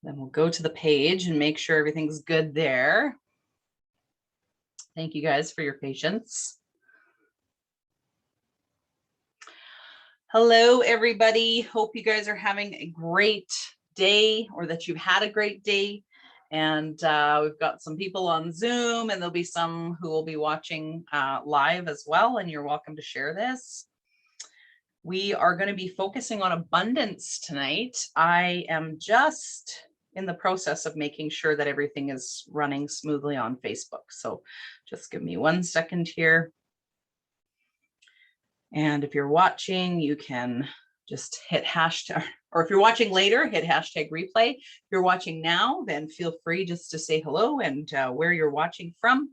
Then we'll go to the page and make sure everything's good there. Thank you guys for your patience. Hello, everybody. Hope you guys are having a great day, or that you've had a great day. And we've got some people on Zoom, and there'll be some who will be watching live as well. And you're welcome to share this. We are going to be focusing on abundance tonight. I am just in the process of making sure that everything is running smoothly on Facebook. So just give me 1 second here. And if you're watching, you can just hit hashtag, or if you're watching later, hit hashtag replay. If you're watching now, then feel free just to say hello and where you're watching from.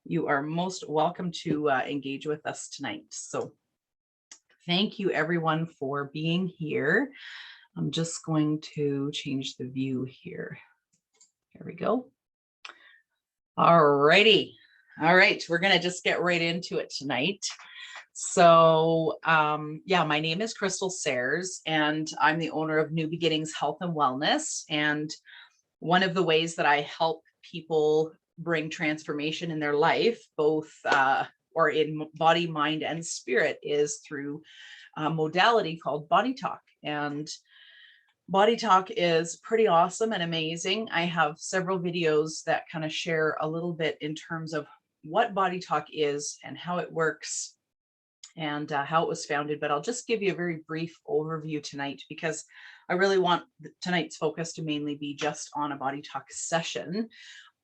You are most welcome to engage with us tonight. So thank you everyone for being here. I'm just going to change the view here. There we go. All righty. All right, we're going to just get right into it tonight. So yeah, my name is Crystal Sayers, and I'm the owner of New Beginnings Health and Wellness. And one of the ways that I help people bring transformation in their life, both or in body, mind, and spirit, is through a modality called BodyTalk. And BodyTalk is pretty awesome and amazing. I have several videos that kind of share a little bit in terms of what BodyTalk is and how it works and how it was founded, but I'll just give you a very brief overview tonight, because I really want tonight's focus to mainly be just on a BodyTalk session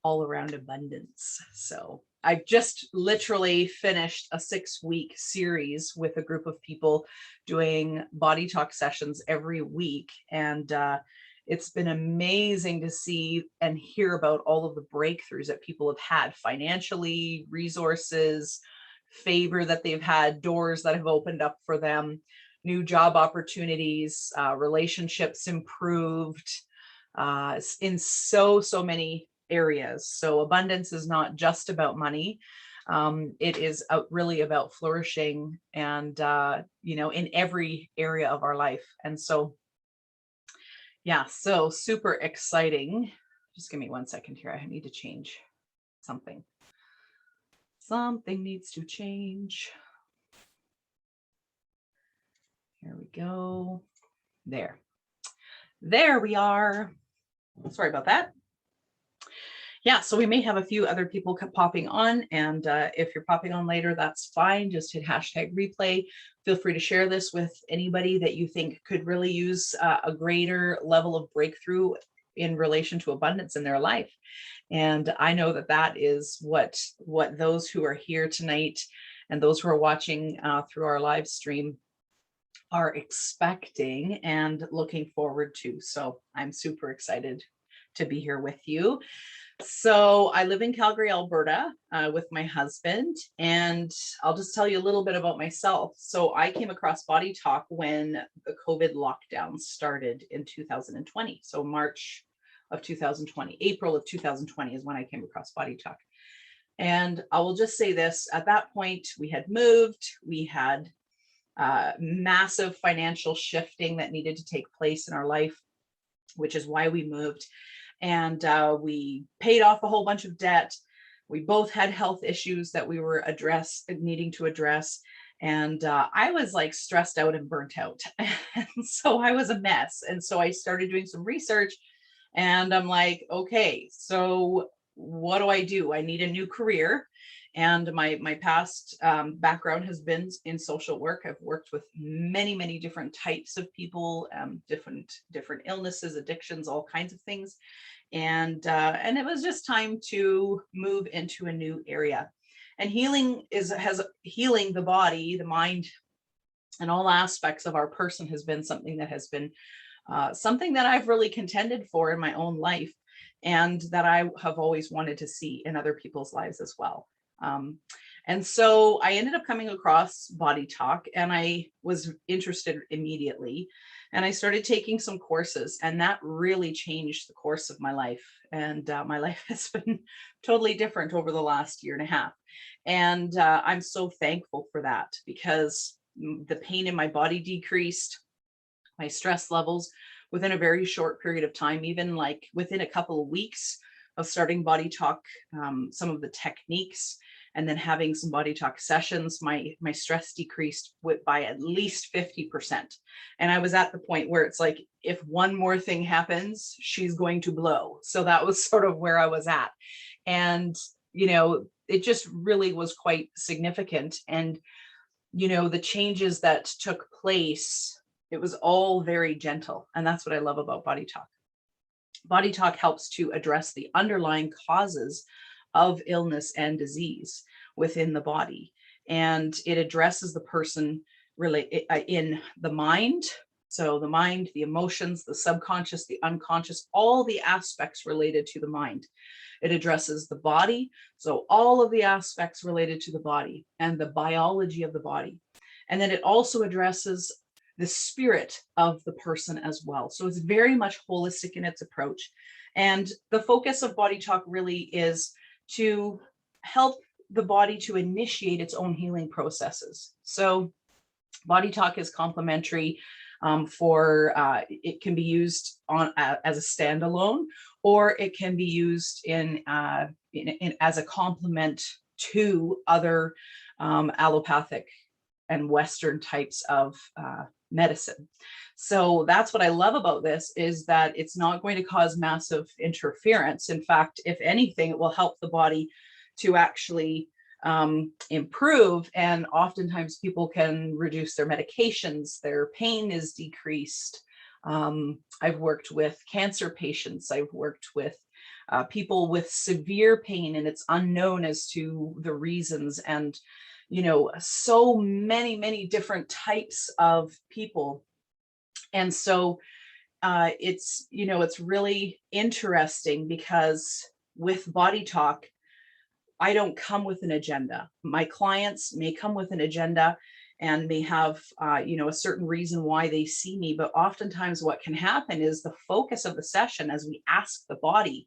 all around abundance. So I've just literally finished a 6-week series with a group of people doing BodyTalk sessions every week, and it's been amazing to see and hear about all of the breakthroughs that people have had financially, resources, favor that they've had, doors that have opened up for them, new job opportunities, relationships improved in so many areas. So abundance is not just about money. It is really about flourishing and, in every area of our life. And so, yeah, so super exciting. Just give me 1 second here. I need to change something. Something needs to change. Here we go. There we are. Sorry about that. Yeah, so we may have a few other people popping on, and if you're popping on later, that's fine. Just hit hashtag replay. Feel free to share this with anybody that you think could really use a greater level of breakthrough in relation to abundance in their life. And I know that that is what those who are here tonight and those who are watching through our live stream are expecting and looking forward to. So I'm super excited to be here with you. So I live in Calgary, Alberta, with my husband, and I'll just tell you a little bit about myself. So I came across BodyTalk when the COVID lockdown started in 2020. So March of 2020, April of 2020 is when I came across BodyTalk. And I will just say this, at that point, we had moved, we had massive financial shifting that needed to take place in our life, which is why we moved. And we paid off a whole bunch of debt. We both had health issues that we were needing to address. And I was like stressed out and burnt out. And so I was a mess. And so I started doing some research, and I'm like, okay, so what do? I need a new career. And my past background has been in social work. I've worked with many different types of people, different illnesses, addictions, all kinds of things. And it was just time to move into a new area. And healing the body, the mind, and all aspects of our person has been something that I've really contended for in my own life, and that I have always wanted to see in other people's lives as well. And so I ended up coming across BodyTalk, and I was interested immediately, and I started taking some courses, and that really changed the course of my life. And my life has been totally different over the last year and a half. And I'm so thankful for that, because the pain in my body decreased, my stress levels within a very short period of time, even like within a couple of weeks of starting BodyTalk, some of the techniques, and then having some BodyTalk sessions, my stress decreased by at least 50%. And I was at the point where it's like, if one more thing happens, she's going to blow. So that was sort of where I was at. And, it just really was quite significant. And, the changes that took place, it was all very gentle. And that's what I love about BodyTalk. BodyTalk helps to address the underlying causes of illness and disease within the body. And it addresses the person really in the mind. So the mind, the emotions, the subconscious, the unconscious, all the aspects related to the mind. It addresses the body. So all of the aspects related to the body and the biology of the body. And then it also addresses the spirit of the person as well. So it's very much holistic in its approach. And the focus of BodyTalk really is to help the body to initiate its own healing processes. So BodyTalk is complementary for it can be used on as a standalone, or it can be used in as a complement to other allopathic and Western types of medicine. So that's what I love about this, is that it's not going to cause massive interference. In fact, if anything, it will help the body to actually improve. And oftentimes people can reduce their medications, their pain is decreased. I've worked with cancer patients, I've worked with people with severe pain, and it's unknown as to the reasons. And so many different types of people. And so it's really interesting, because with BodyTalk, I don't come with an agenda. My clients may come with an agenda and may have a certain reason why they see me, but oftentimes what can happen is the focus of the session, as we ask the body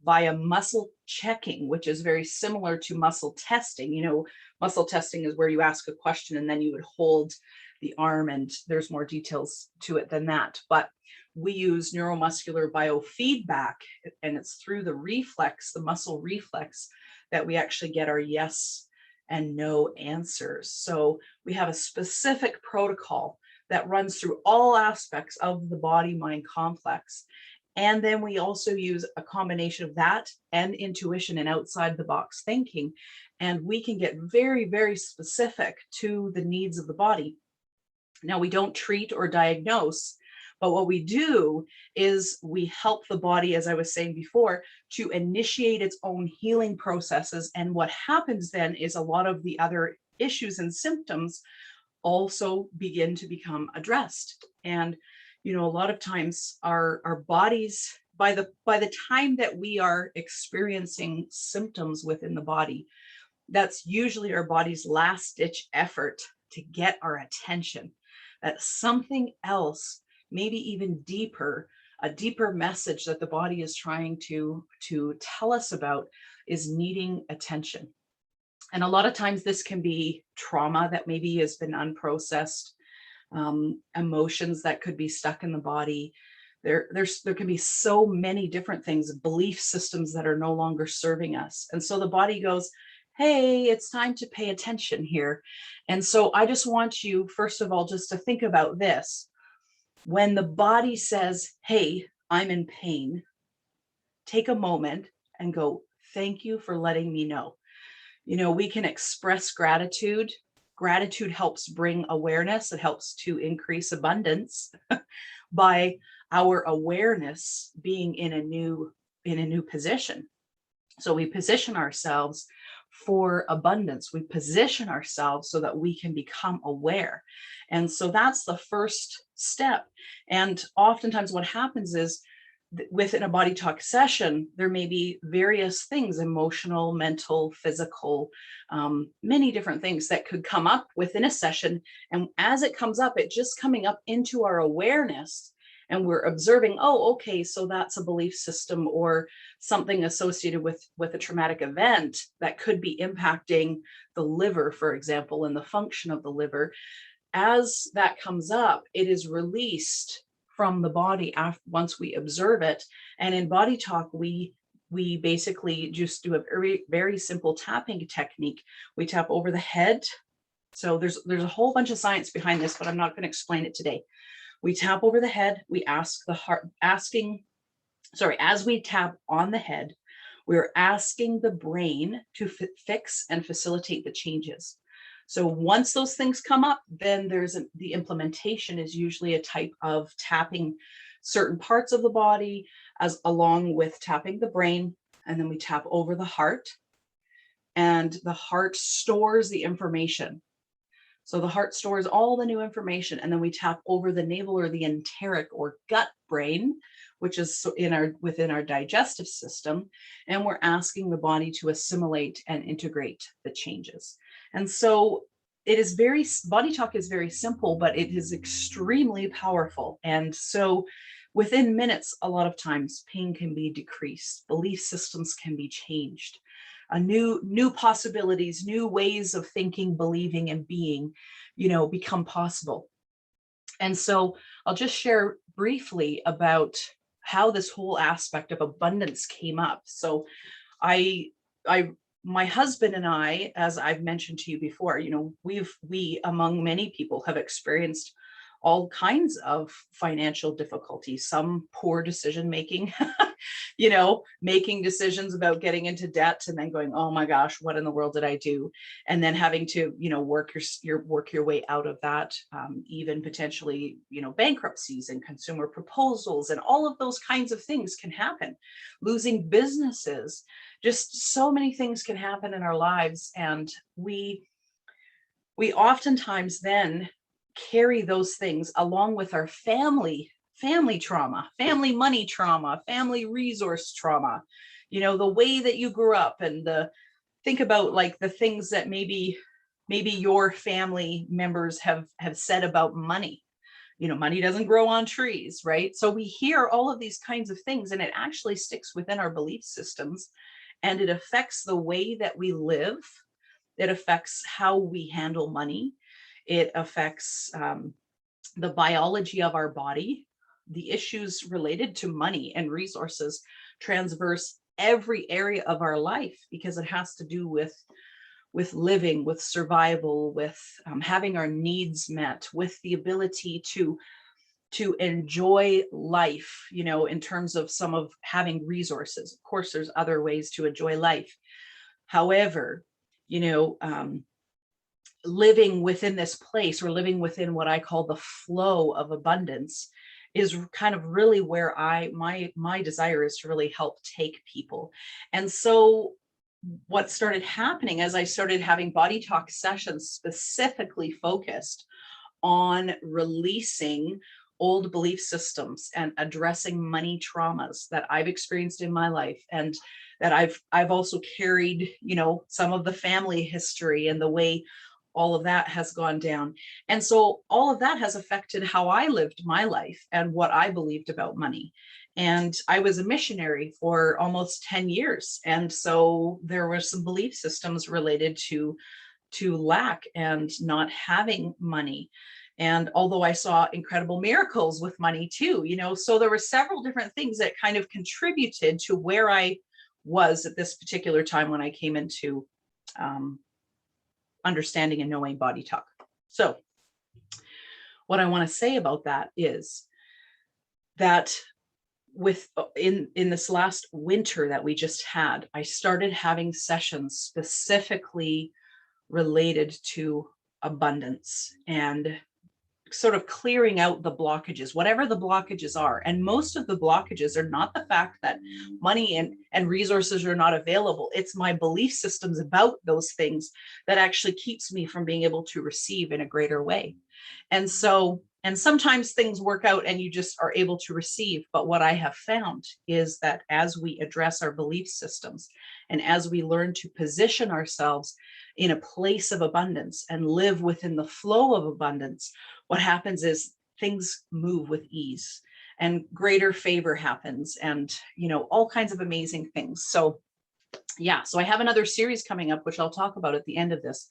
via muscle checking, which is very similar to muscle testing. Muscle testing is where you ask a question and then you would hold the arm, and there's more details to it than that. But we use neuromuscular biofeedback, and it's through the reflex, the muscle reflex, that we actually get our yes and no answers. So we have a specific protocol that runs through all aspects of the body-mind complex. And then we also use a combination of that and intuition and outside the box thinking. And we can get very, very specific to the needs of the body. Now, we don't treat or diagnose, but what we do is we help the body, as I was saying before, to initiate its own healing processes. And what happens then is a lot of the other issues and symptoms also begin to become addressed. And a lot of times our bodies, by the time that we are experiencing symptoms within the body, that's usually our body's last ditch effort to get our attention. That something else, maybe even deeper, a deeper message that the body is trying to tell us about, is needing attention. And a lot of times this can be trauma that maybe has been unprocessed, emotions that could be stuck in the body. There can be so many different things, belief systems that are no longer serving us. And so the body goes, hey, it's time to pay attention here. And so I just want you, first of all, just to think about this. When the body says, hey, I'm in pain, take a moment and go, thank you for letting me know. We can express gratitude. Gratitude helps bring awareness. It helps to increase abundance by our awareness being in a new position. So we position ourselves for abundance. We position ourselves so that we can become aware. And so that's the first step. And oftentimes what happens is, within a BodyTalk session, there may be various things, emotional, mental, physical, many different things that could come up within a session. And as it comes up, it just coming up into our awareness, and we're observing, oh, okay, so that's a belief system or something associated with a traumatic event that could be impacting the liver, for example, and the function of the liver. As that comes up, it is released from the body once we observe it. And in BodyTalk, we basically just do a very, very simple tapping technique. We tap over the head. So there's a whole bunch of science behind this, but I'm not going to explain it today. We tap over the head. We ask the heart, as we tap on the head, we're asking the brain to fix and facilitate the changes. So once those things come up, then the implementation is usually a type of tapping certain parts of the body along with tapping the brain. And then we tap over the heart, and the heart stores the information. So the heart stores all the new information, and then we tap over the navel or the enteric or gut brain, which is within our digestive system, and we're asking the body to assimilate and integrate the changes. And so BodyTalk is very simple, but it is extremely powerful. And so within minutes, a lot of times pain can be decreased, belief systems can be changed. New possibilities, new ways of thinking, believing, and being, become possible. And so I'll just share briefly about how this whole aspect of abundance came up. So my husband and I, as I've mentioned to you before, we among many people have experienced all kinds of financial difficulties, some poor decision making, making decisions about getting into debt and then going, oh my gosh, what in the world did I do? And then having to, work your way out of that, even potentially, bankruptcies and consumer proposals and all of those kinds of things can happen. Losing businesses, just so many things can happen in our lives. And we oftentimes then carry those things along with our family trauma, family money trauma, family resource trauma, the way that you grew up, and think about like the things that maybe your family members have said about money. Money doesn't grow on trees, right? So we hear all of these kinds of things, and it actually sticks within our belief systems, and it affects the way that we live. It affects how we handle money. It affects the biology of our body. The issues related to money and resources transverse every area of our life, because it has to do with living, with survival, with having our needs met, with the ability to enjoy life, in terms of some of having resources. Of course, there's other ways to enjoy life. However, living within this place, or living within what I call the flow of abundance, is kind of really where my desire is to really help take people. And so what started happening as I started having BodyTalk sessions specifically focused on releasing old belief systems and addressing money traumas that I've experienced in my life, and that I've also carried, some of the family history and the way all of that has gone down. And so all of that has affected how I lived my life and what I believed about money. And I was a missionary for almost 10 years. And so there were some belief systems related to lack and not having money. And although I saw incredible miracles with money too, so there were several different things that kind of contributed to where I was at this particular time when I came into understanding and knowing BodyTalk. So what I want to say about that is that in this last winter that we just had, I started having sessions specifically related to abundance and sort of clearing out the blockages, whatever the blockages are. And most of the blockages are not the fact that money and resources are not available. It's my belief systems about those things that actually keeps me from being able to receive in a greater way. And sometimes things work out and you just are able to receive. But what I have found is that as we address our belief systems and as we learn to position ourselves in a place of abundance and live within the flow of abundance, what happens is things move with ease and greater favor happens, and all kinds of amazing things. So I have another series coming up, which I'll talk about at the end of this,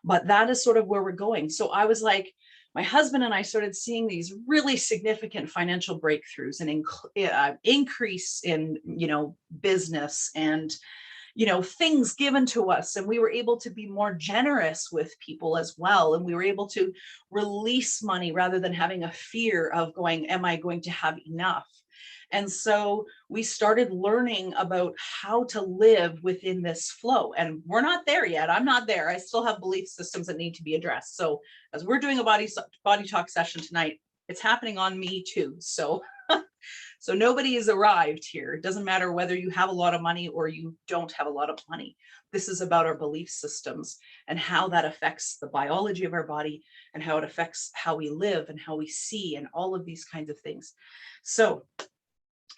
but that is sort of where we're going. So I was like, my husband and I started seeing these really significant financial breakthroughs and increase in, business and, things given to us. And we were able to be more generous with people as well. And we were able to release money rather than having a fear of going, am I going to have enough? And so we started learning about how to live within this flow. And we're not there yet. I'm not there. I still have belief systems that need to be addressed. So as we're doing a body talk session tonight, it's happening on me too. So so nobody has arrived here. It doesn't matter whether you have a lot of money or you don't have a lot of money. This is about our belief systems and how that affects the biology of our body and how it affects how we live and how we see and all of these kinds of things. So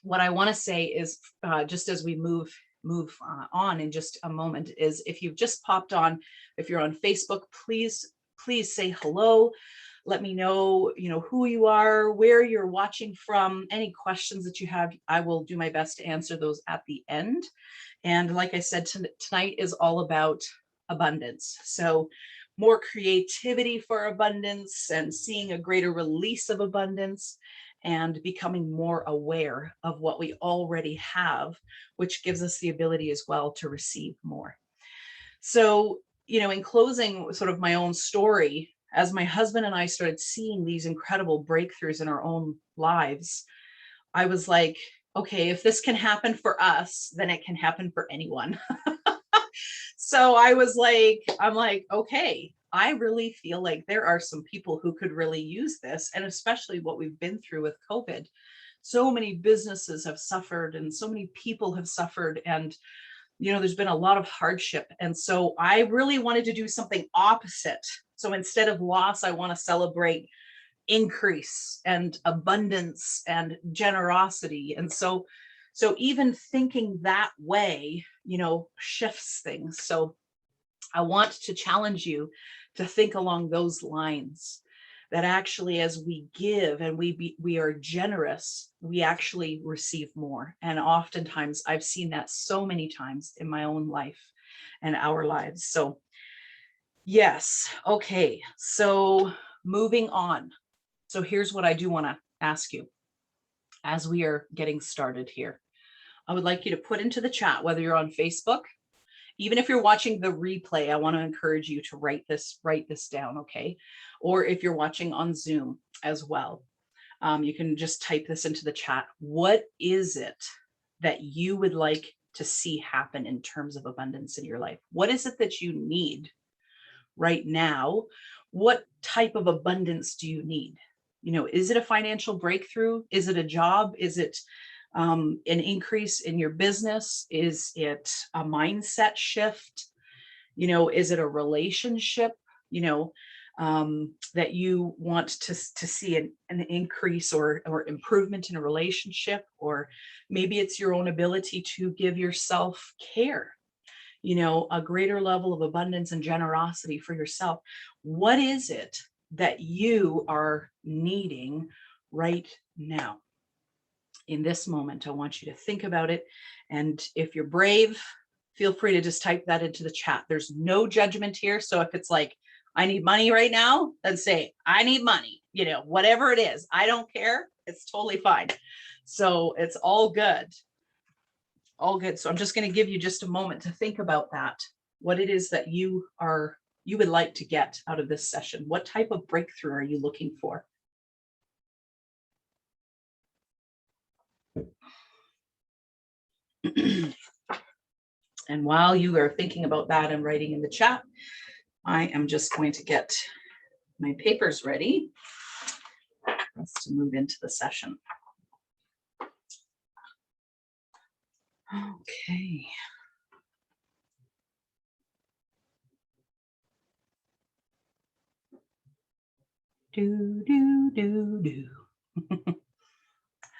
what I want to say is, just as we move on in just a moment, is if you've just popped on, if you're on Facebook, please say hello. Let me know, who you are, where you're watching from, any questions that you have. I will do my best to answer those at the end. And like I said, tonight is all about abundance. So more creativity for abundance and seeing a greater release of abundance and becoming more aware of what we already have, which gives us the ability as well to receive more. So, in closing sort of my own story, as my husband and I started seeing these incredible breakthroughs in our own lives, I was like, okay, if this can happen for us, then it can happen for anyone. So I'm like, okay, I really feel like there are some people who could really use this, and especially what we've been through with COVID. So many businesses have suffered and so many people have suffered, and there's been a lot of hardship. And so I really wanted to do something opposite. So instead of loss, I want to celebrate increase and abundance and generosity. And so even thinking that way, shifts things. So I want to challenge you to think along those lines, that actually as we give and we are generous, we actually receive more. And oftentimes I've seen that so many times in my own life and our lives. So yes. Okay. So moving on. So here's what I do want to ask you as we are getting started here. I would like you to put into the chat, whether you're on Facebook, even if you're watching the replay, I want to encourage you to write this down, okay? Or if you're watching on Zoom as well, you can just type this into the chat. What is it that you would like to see happen in terms of abundance in your life? What is it that you need right now? What type of abundance do you need? Is it a financial breakthrough? Is it a job? Is it an increase in your business? Is it a mindset shift? Is it a relationship, that you want to see an increase or improvement in a relationship? Or maybe it's your own ability to give yourself care, a greater level of abundance and generosity for yourself. What is it that you are needing right now? In this moment, I want you to think about it. And if you're brave, feel free to just type that into the chat. There's no judgment here. So if it's like, I need money right now, then say, I need money, whatever it is. I don't care. It's totally fine. So it's all good. All good. So I'm just going to give you just a moment to think about that. What it is that you would like to get out of this session. What type of breakthrough are you looking for? And while you are thinking about that and writing in the chat, I am just going to get my papers ready for us to move into the session. Okay. Do.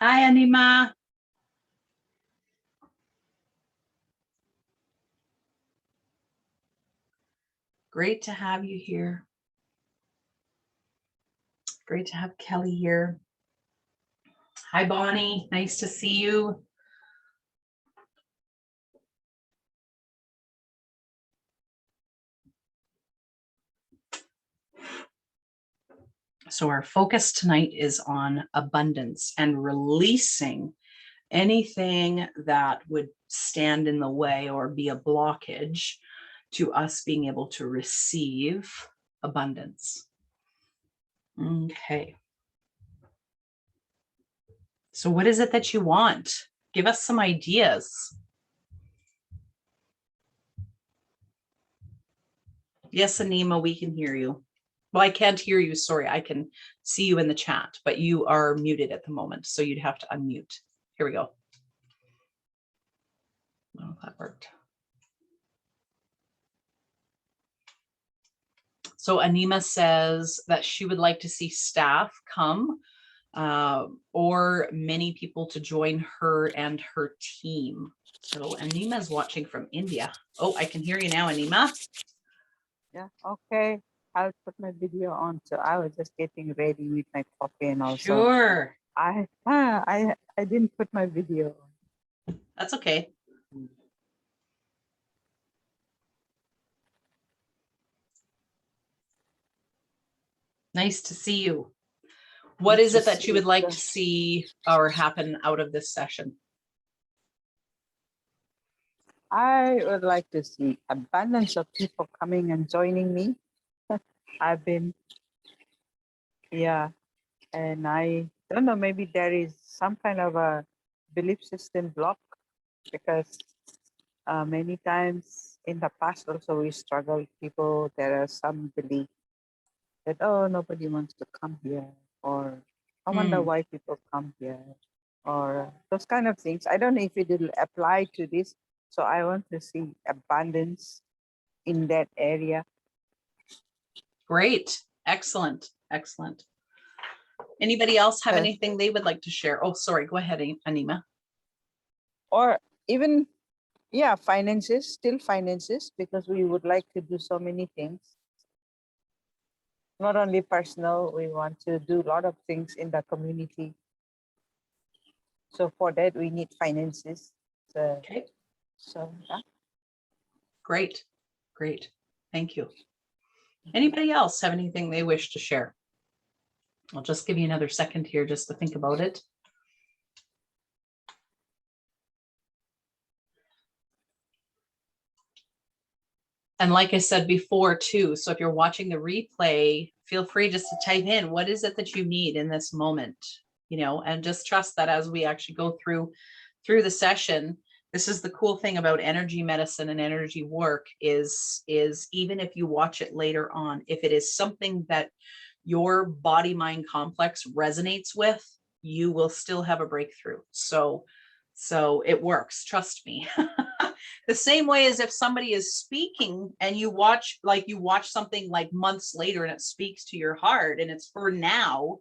Hi, Anima. Great to have you here. Great to have Kelly here. Hi, Bonnie. Nice to see you. So our focus tonight is on abundance and releasing anything that would stand in the way or be a blockage to us being able to receive abundance. Okay. So what is it that you want? Give us some ideas. Yes, Anima, we can hear you. Well, I can't hear you. Sorry, I can see you in the chat, but you are muted at the moment, so you'd have to unmute. Here we go. Oh, that worked. So Anima says that she would like to see staff come or many people to join her and her team. So Anima is watching from India. Oh, I can hear you now, Anima. Yeah, okay. I'll put my video on. So I was just getting ready with my coffee and also. Sure. I didn't put my video on. That's okay. Nice to see you. What is it that you would like to see or happen out of this session? I would like to see abundance of people coming and joining me. I've been, yeah, and I don't know, maybe there is some kind of a belief system block because many times in the past also we struggle people, there are some belief that, oh, nobody wants to come here, or I wonder why people come here, or those kind of things. I don't know if it will apply to this. So I want to see abundance in that area. Great. Excellent. Excellent. Anybody else have anything they would like to share? Oh, sorry. Go ahead, Anima. Or even, yeah, finances, still finances, because we would like to do so many things. Not only personal, we want to do a lot of things in the community. So for that, we need finances. So, okay. So, yeah. Great. Great. Thank you. Anybody else have anything they wish to share? I'll just give you another second here just to think about it. And like I said before too, so if you're watching the replay, feel free just to type in, what is it that you need in this moment? You know, and just trust that as we actually go through the session, this is the cool thing about energy medicine and energy work is even if you watch it later on, if it is something that your body mind complex resonates with, you will still have a breakthrough. So it works, trust me. The same way as if somebody is speaking and you watch something like months later and it speaks to your heart and it's for now,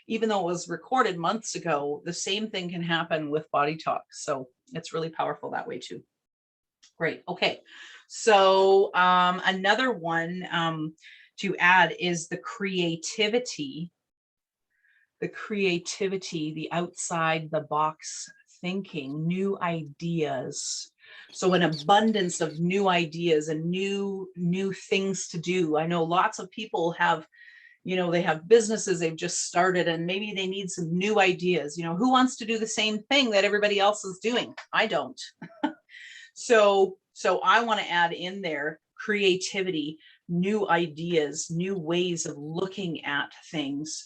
even though it was recorded months ago, the same thing can happen with BodyTalk. So it's really powerful that way too. Great. Okay. So another one to add is the creativity, the outside the box thinking, new ideas. So an abundance of new ideas and new things to do. I know lots of people have, you know, they have businesses they've just started and maybe they need some new ideas. You know, who wants to do the same thing that everybody else is doing? I don't. So I want to add in there creativity, new ideas, new ways of looking at things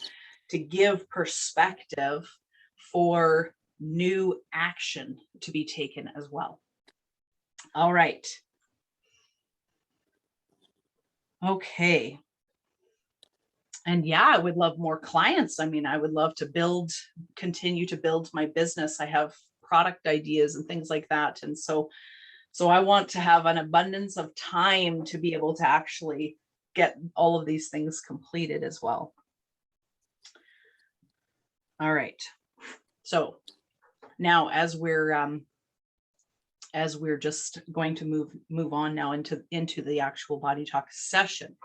to give perspective for new action to be taken as well. All right. Okay. And yeah, I would love more clients. I mean, I would love to continue to build my business. I have product ideas and things like that. And so I want to have an abundance of time to be able to actually get all of these things completed as well. All right. So now as we're just going to move on now into the actual BodyTalk session,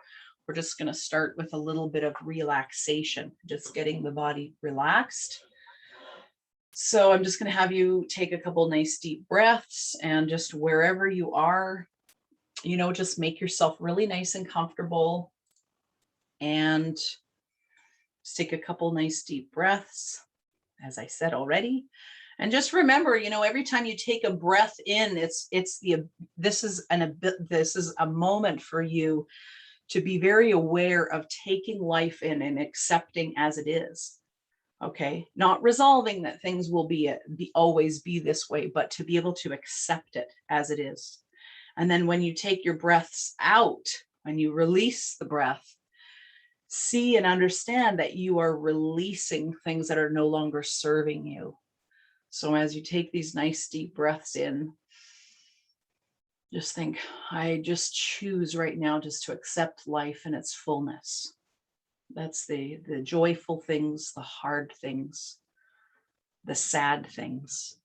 we're just going to start with a little bit of relaxation, just getting the body relaxed. So I'm just going to have you take a couple nice deep breaths and just wherever you are, you know, just make yourself really nice and comfortable and Just take a couple nice deep breaths, as I said already. And just remember, you know, every time you take a breath in, this is a moment for you to be very aware of taking life in and accepting as it is. Okay, not resolving that things will always be this way, but to be able to accept it as it is. And then when you take your breaths out, when you release the breath, see and understand that you are releasing things that are no longer serving you. So as you take these nice deep breaths in, just think, I just choose right now just to accept life in its fullness. That's the joyful things, the hard things, the sad things,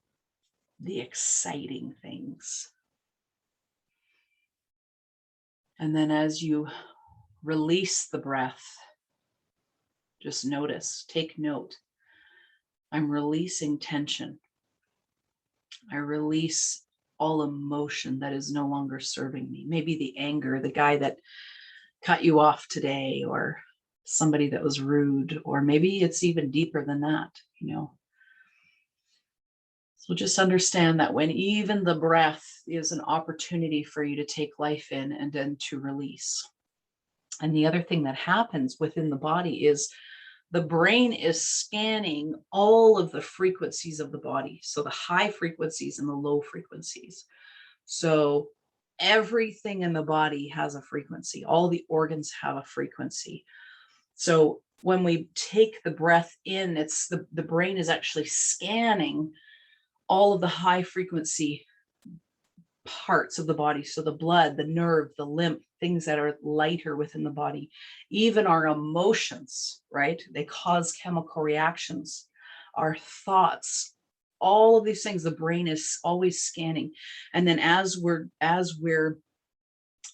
the exciting things. And then as you release the breath, just notice, take note. I'm releasing tension. I release all emotion that is no longer serving me. Maybe the anger, the guy that cut you off today, or somebody that was rude, or maybe it's even deeper than that, you know. So just understand that when even the breath is an opportunity for you to take life in and then to release. And the other thing that happens within the body is the brain is scanning all of the frequencies of the body. So the high frequencies and the low frequencies. So everything in the body has a frequency. All the organs have a frequency. So when we take the breath in, it's the brain is actually scanning all of the high frequency parts of the body. So the blood, the nerve, the lymph, things that are lighter within the body, even our emotions, right? They cause chemical reactions, our thoughts, all of these things, the brain is always scanning. And then as we're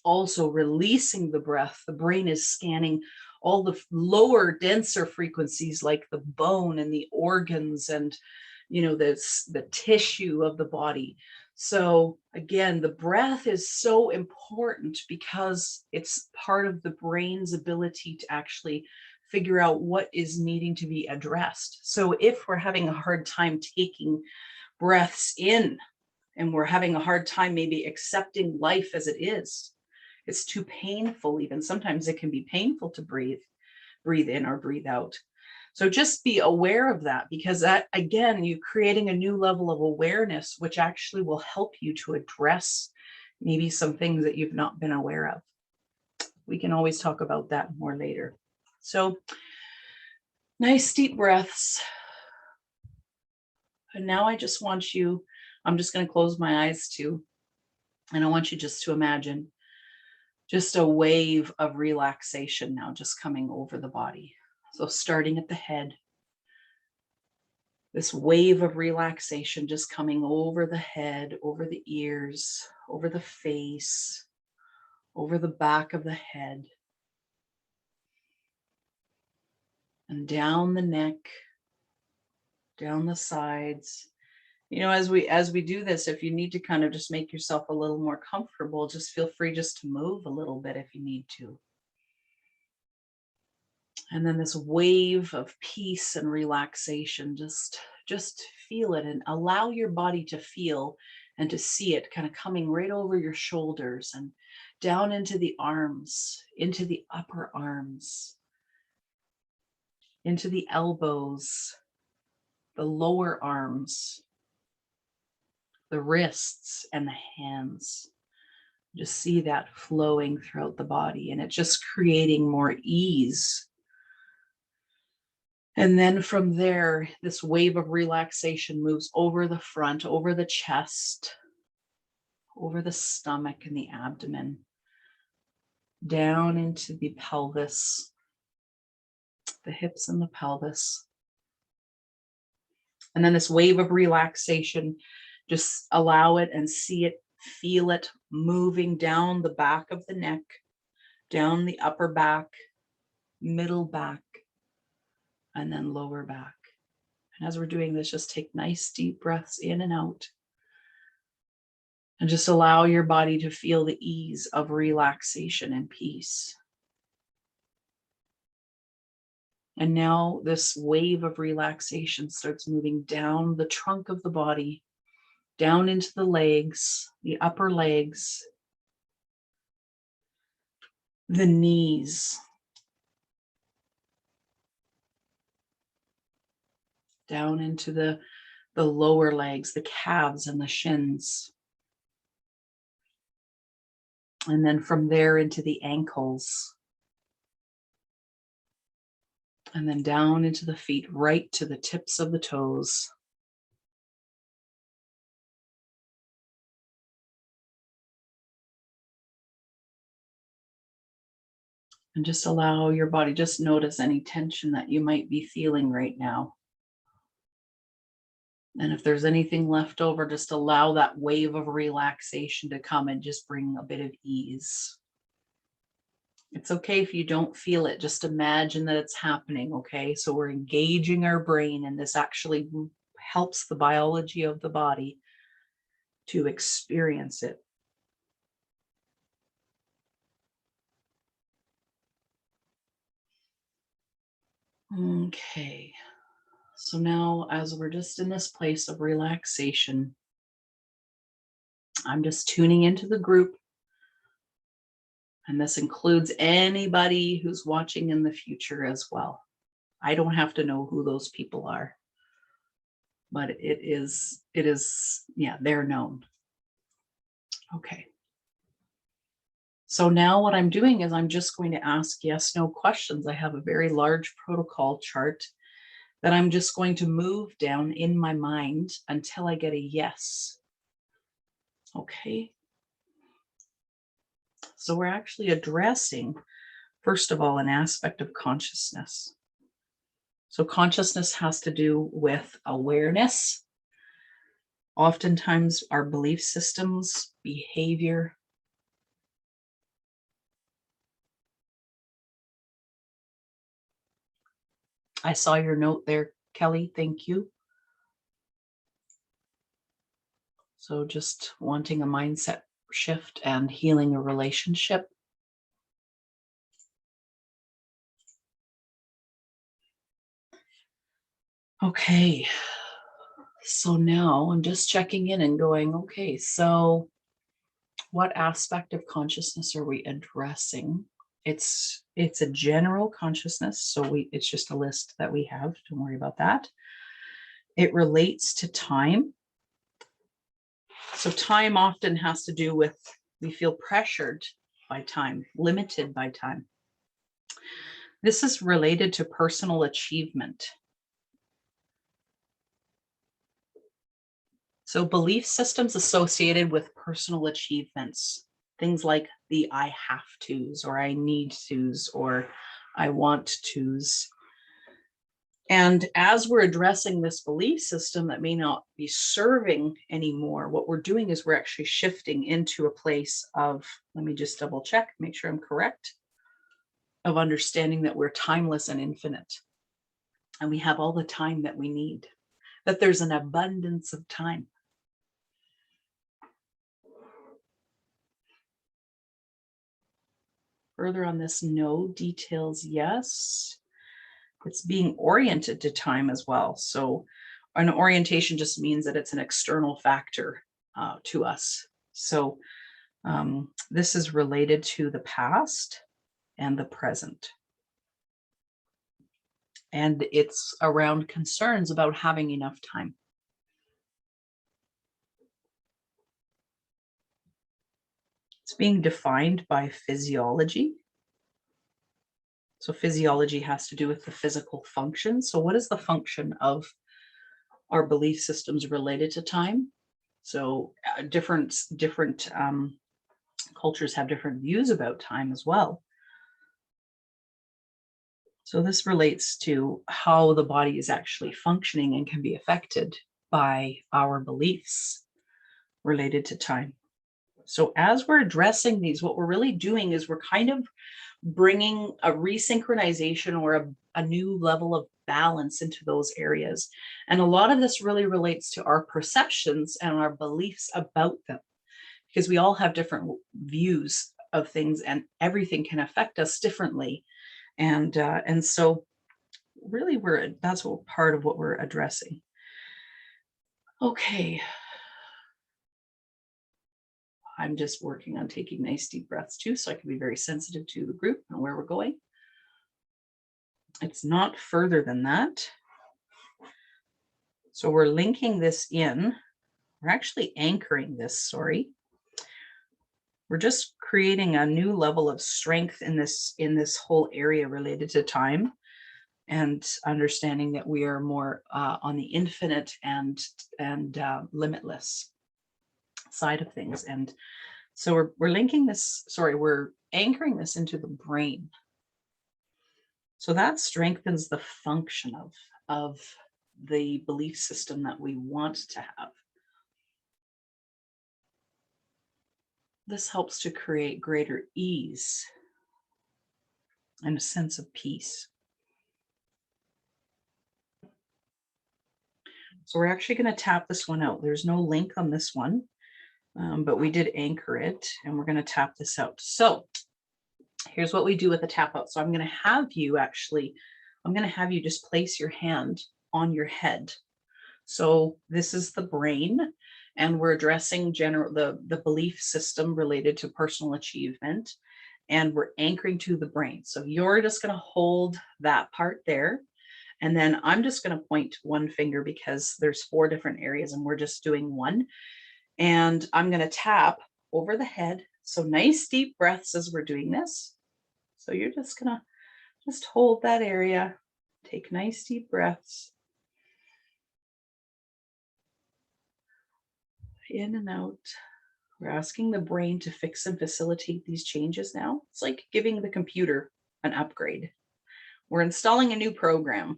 also releasing the breath, the brain is scanning all the lower, denser frequencies like the bone and the organs and, you know, the tissue of the body. So again, the breath is so important because it's part of the brain's ability to actually figure out what is needing to be addressed. So if we're having a hard time taking breaths in and we're having a hard time maybe accepting life as it is, it's too painful even. Sometimes it can be painful to breathe in or breathe out. So just be aware of that, because that, again, you're creating a new level of awareness, which actually will help you to address maybe some things that you've not been aware of. We can always talk about that more later. So nice deep breaths. And now I just want you, I'm just going to close my eyes too. And I want you just to imagine just a wave of relaxation now just coming over the body. So starting at the head, this wave of relaxation just coming over the head, over the ears, over the face, over the back of the head, and down the neck, down the sides. You know, as we do this, if you need to kind of just make yourself a little more comfortable, just feel free just to move a little bit if you need to. And then this wave of peace and relaxation, just feel it and allow your body to feel and to see it kind of coming right over your shoulders and down into the arms, into the upper arms, into the elbows, the lower arms, the wrists and the hands. Just see that flowing throughout the body, and it's just creating more ease. And then from there, this wave of relaxation moves over the front, over the chest, over the stomach and the abdomen, down into the pelvis, the hips and the pelvis. And then this wave of relaxation, just allow it and see it, feel it moving down the back of the neck, down the upper back, middle back, and then lower back. And as we're doing this, just take nice deep breaths in and out. And just allow your body to feel the ease of relaxation and peace. And now this wave of relaxation starts moving down the trunk of the body, down into the legs, the upper legs, the knees, down into the lower legs, the calves and the shins. And then from there into the ankles. And then down into the feet, right to the tips of the toes. And just allow your body, just notice any tension that you might be feeling right now. And if there's anything left over, just allow that wave of relaxation to come and just bring a bit of ease. It's okay if you don't feel it, just imagine that it's happening, okay? So we're engaging our brain, and this actually helps the biology of the body to experience it. Okay. So now, as we're just in this place of relaxation, I'm just tuning into the group. And this includes anybody who's watching in the future as well. I don't have to know who those people are, but it is, yeah, they're known. Okay. So now what I'm doing is I'm just going to ask yes, no questions. I have a very large protocol chart that I'm just going to move down in my mind until I get a yes. Okay. So we're actually addressing, first of all, an aspect of consciousness. So consciousness has to do with awareness, oftentimes our belief systems, behavior. I saw your note there, Kelly. Thank you. So just wanting a mindset shift and healing a relationship. Okay. So now I'm just checking in and going, okay, so what aspect of consciousness are we addressing? It's a general consciousness, so it's just a list that we have. Don't worry about that. It relates to time. So time often has to do with, we feel pressured by time, limited by time. This is related to personal achievement. So belief systems associated with personal achievements, things like the I have to's or I need to's or I want to's. And as we're addressing this belief system that may not be serving anymore, what we're doing is we're actually shifting into a place of, let me just double check, make sure I'm correct, of understanding that we're timeless and infinite. And we have all the time that we need, that there's an abundance of time. Further on this, no details, yes. It's being oriented to time as well. So an orientation just means that it's an external factor to us. So this is related to the past and the present. And it's around concerns about having enough time. It's being defined by physiology. So physiology has to do with the physical function. So what is the function of our belief systems related to time? So different cultures have different views about time as well. So this relates to how the body is actually functioning and can be affected by our beliefs related to time. So as we're addressing these, what we're really doing is we're kind of bringing a resynchronization or a new level of balance into those areas. And a lot of this really relates to our perceptions and our beliefs about them, because we all have different views of things and everything can affect us differently. And so really that's what part of what we're addressing. Okay. I'm just working on taking nice deep breaths too, so I can be very sensitive to the group and where we're going. It's not further than that. So we're linking this in. We're actually anchoring this, sorry. We're just creating a new level of strength in this whole area related to time, and understanding that we are more on the infinite and limitless side of things. And so we're linking this, we're anchoring this into the brain. So that strengthens the function of the belief system that we want to have. This helps to create greater ease and a sense of peace. So we're actually going to tap this one out. There's no link on this one, but we did anchor it, and we're going to tap this out. So here's what we do with the tap out. So I'm going to have you just place your hand on your head. So this is the brain, and we're addressing the belief system related to personal achievement, and we're anchoring to the brain. So you're just going to hold that part there. And then I'm just going to point one finger because there's 4 different areas and we're just doing one. And I'm going to tap over the head. So nice deep breaths as we're doing this. So you're just going to just hold that area. Take nice deep breaths. In and out. We're asking the brain to fix and facilitate these changes now. It's like giving the computer an upgrade. We're installing a new program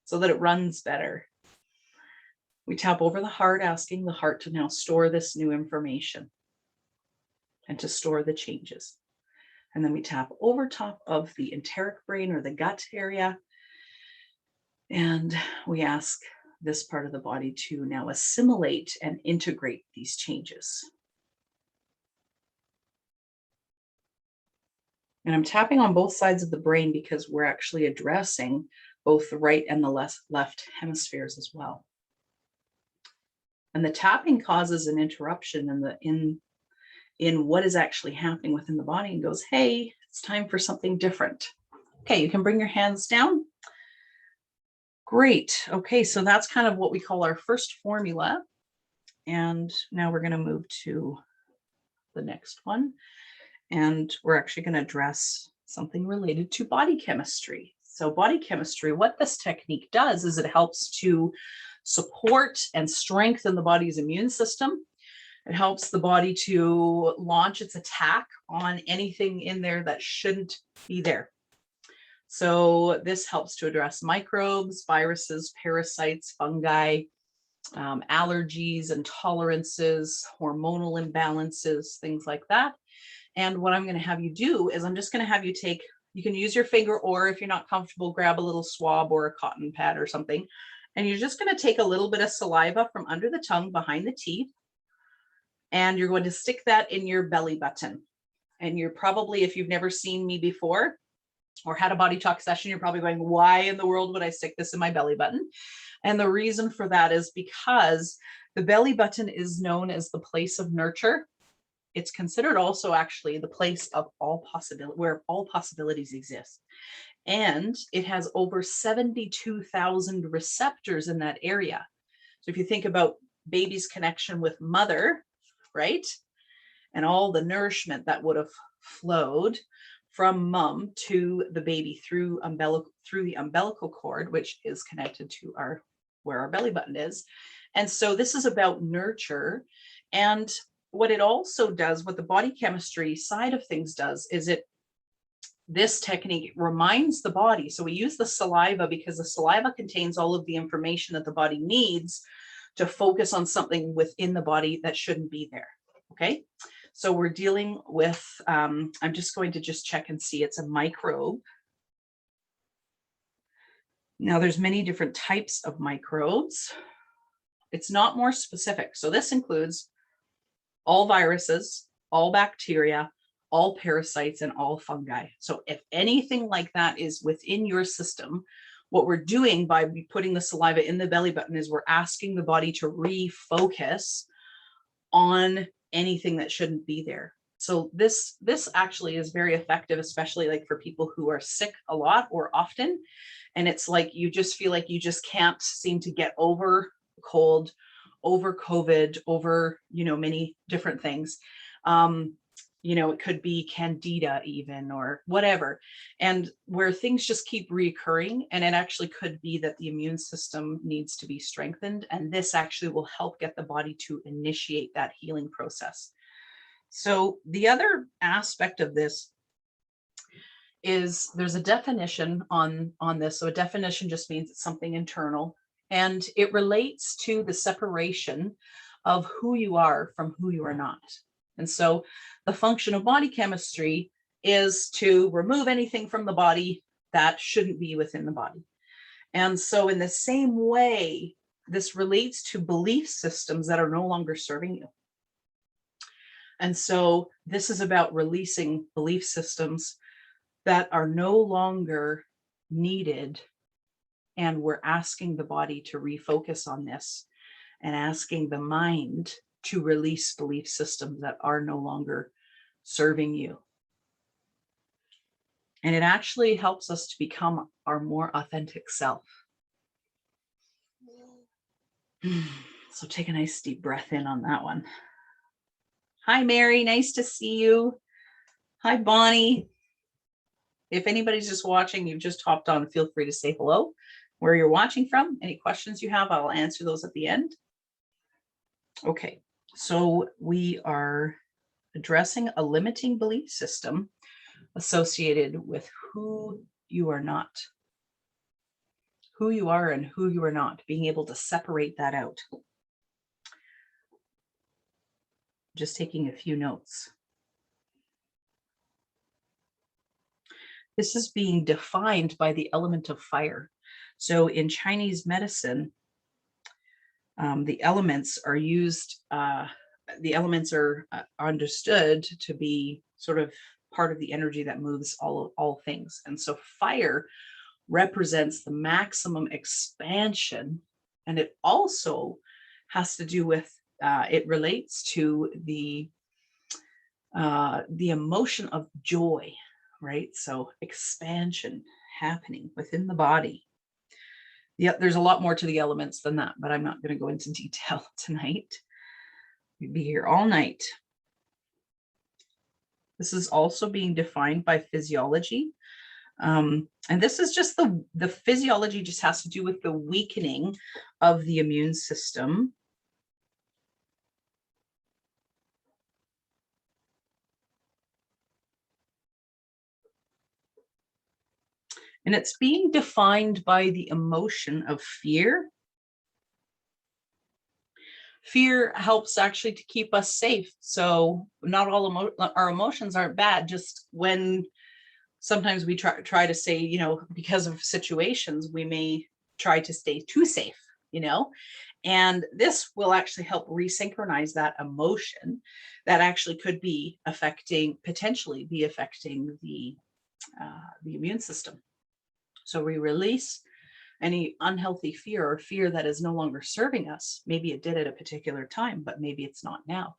so that it runs better. We tap over the heart, asking the heart to now store this new information and to store the changes. And then we tap over top of the enteric brain or the gut area. And we ask this part of the body to now assimilate and integrate these changes. And I'm tapping on both sides of the brain because we're actually addressing both the right and the left hemispheres as well. And the tapping causes an interruption in what is actually happening within the body, and goes, hey, it's time for something different. Okay, you can bring your hands down. Great. Okay, so that's kind of what we call our first formula. And now we're going to move to the next one. And we're actually going to address something related to body chemistry. So body chemistry, what this technique does is it helps to support and strengthen the body's immune system. It helps the body to launch its attack on anything in there that shouldn't be there. So this helps to address microbes, viruses, parasites, fungi, allergies, intolerances, hormonal imbalances, things like that. And what I'm going to have you do is I'm just going to have you take, you can use your finger, or if you're not comfortable, grab a little swab or a cotton pad or something. And you're just going to take a little bit of saliva from under the tongue behind the teeth. And you're going to stick that in your belly button. And you're probably, if you've never seen me before or had a BodyTalk session, you're probably going, why in the world would I stick this in my belly button? And the reason for that is because the belly button is known as the place of nurture. It's considered also actually the place of all possibility, where all possibilities exist. And it has over 72,000 receptors in that area. So if you think about baby's connection with mother, right? And all the nourishment that would have flowed from mom to the baby through the umbilical cord, which is connected to where our belly button is. And so this is about nurture. And what it also does, what the body chemistry side of things does, is this technique reminds the body. So we use the saliva because the saliva contains all of the information that the body needs to focus on something within the body that shouldn't be there. Okay. So we're dealing with, I'm just going to just check and see, it's a microbe. Now there's many different types of microbes. It's not more specific. So this includes all viruses, all bacteria, all parasites, and all fungi. So if anything like that is within your system, what we're doing by putting the saliva in the belly button is we're asking the body to refocus on anything that shouldn't be there. So this actually is very effective, especially like for people who are sick a lot or often. And it's like you just feel like you just can't seem to get over cold, over COVID, over, many different things. It could be candida even or whatever. And where things just keep reoccurring, and it actually could be that the immune system needs to be strengthened. And this actually will help get the body to initiate that healing process. So the other aspect of this is there's a definition on this. So a definition just means it's something internal, and it relates to the separation of who you are from who you are not. And so the function of body chemistry is to remove anything from the body that shouldn't be within the body. And so in the same way, this relates to belief systems that are no longer serving you. And so this is about releasing belief systems that are no longer needed. And we're asking the body to refocus on this and asking the mind to release belief systems that are no longer serving you. And it actually helps us to become our more authentic self. So take a nice deep breath in on that one. Hi, Mary. Nice to see you. Hi, Bonnie. If anybody's just watching, you've just hopped on, feel free to say hello, where you're watching from. Any questions you have, I'll answer those at the end. Okay, so we are addressing a limiting belief system associated with who you are not. Who you are and who you are not, being able to separate that out. Just taking a few notes. This is being defined by the element of fire. So in Chinese medicine, the elements are used, the elements are understood to be sort of part of the energy that moves all things. And so fire represents the maximum expansion, and it also has to do with, it relates to the emotion of joy, right? So expansion happening within the body. Yeah, there's a lot more to the elements than that, but I'm not going to go into detail tonight. We'd be here all night. This is also being defined by physiology. And this is just the physiology just has to do with the weakening of the immune system. And it's being defined by the emotion of fear. Fear helps actually to keep us safe. So not all our emotions aren't bad. Just when sometimes we try to say, because of situations, we may try to stay too safe, and this will actually help resynchronize that emotion that actually could be potentially be affecting the immune system. So we release any unhealthy fear or fear that is no longer serving us. Maybe it did at a particular time, but maybe it's not now.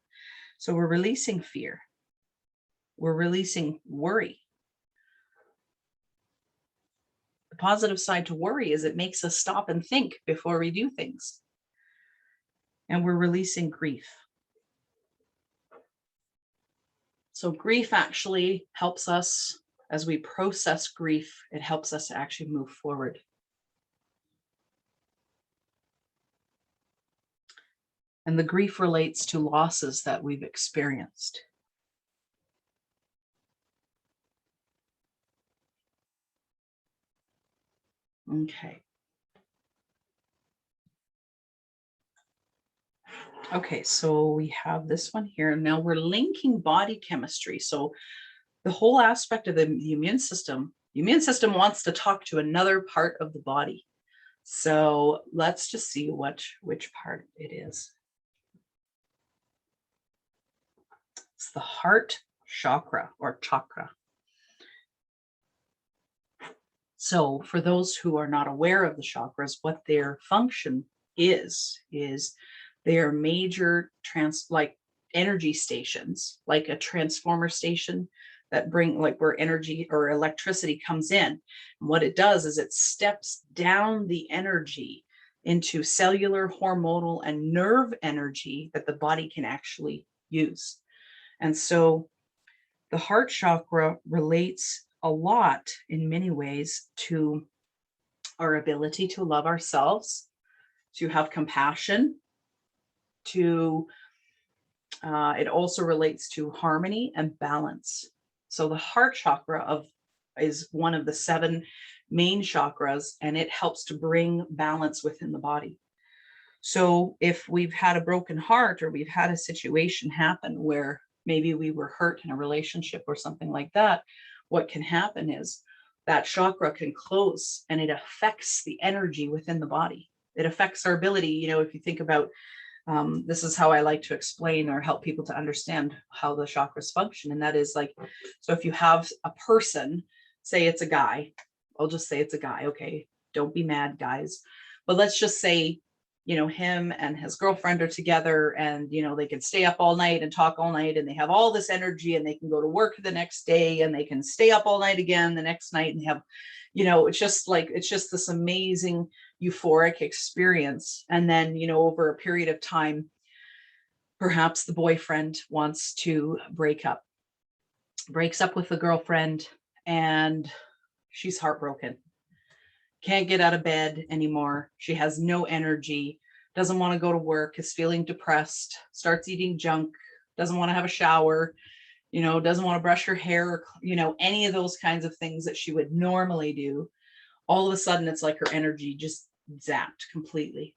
So we're releasing fear. We're releasing worry. The positive side to worry is it makes us stop and think before we do things. And we're releasing grief. So grief actually helps us, as we process grief, it helps us to actually move forward. And the grief relates to losses that we've experienced. Okay. Okay, so we have this one here. Now we're linking body chemistry. So the whole aspect of the immune system wants to talk to another part of the body. So let's just see which part it is. It's the heart chakra or chakra. So for those who are not aware of the chakras, what their function is they are major like energy stations, like a transformer station that bring like where energy or electricity comes in. And what it does is it steps down the energy into cellular, hormonal, and nerve energy that the body can actually use. And so the heart chakra relates a lot in many ways to our ability to love ourselves, to have compassion, to it also relates to harmony and balance. So the heart chakra is one of the 7 main chakras, and it helps to bring balance within the body. So if we've had a broken heart, or we've had a situation happen where maybe we were hurt in a relationship or something like that, what can happen is that chakra can close, and it affects the energy within the body. It affects our ability, if you think about this is how I like to explain or help people to understand how the chakras function. And that is like, so if you have a person, say it's a guy, I'll just say it's a guy. Okay. Don't be mad, guys. But let's just say, him and his girlfriend are together, and, they can stay up all night and talk all night, and they have all this energy, and they can go to work the next day, and they can stay up all night again the next night, and have, it's just this amazing euphoric experience. And then, over a period of time, perhaps the boyfriend wants to breaks up with the girlfriend, and she's heartbroken. Can't get out of bed anymore. She has no energy, doesn't want to go to work, is feeling depressed, starts eating junk, doesn't want to have a shower, doesn't want to brush her hair, any of those kinds of things that she would normally do. All of a sudden, it's like her energy just zapped completely.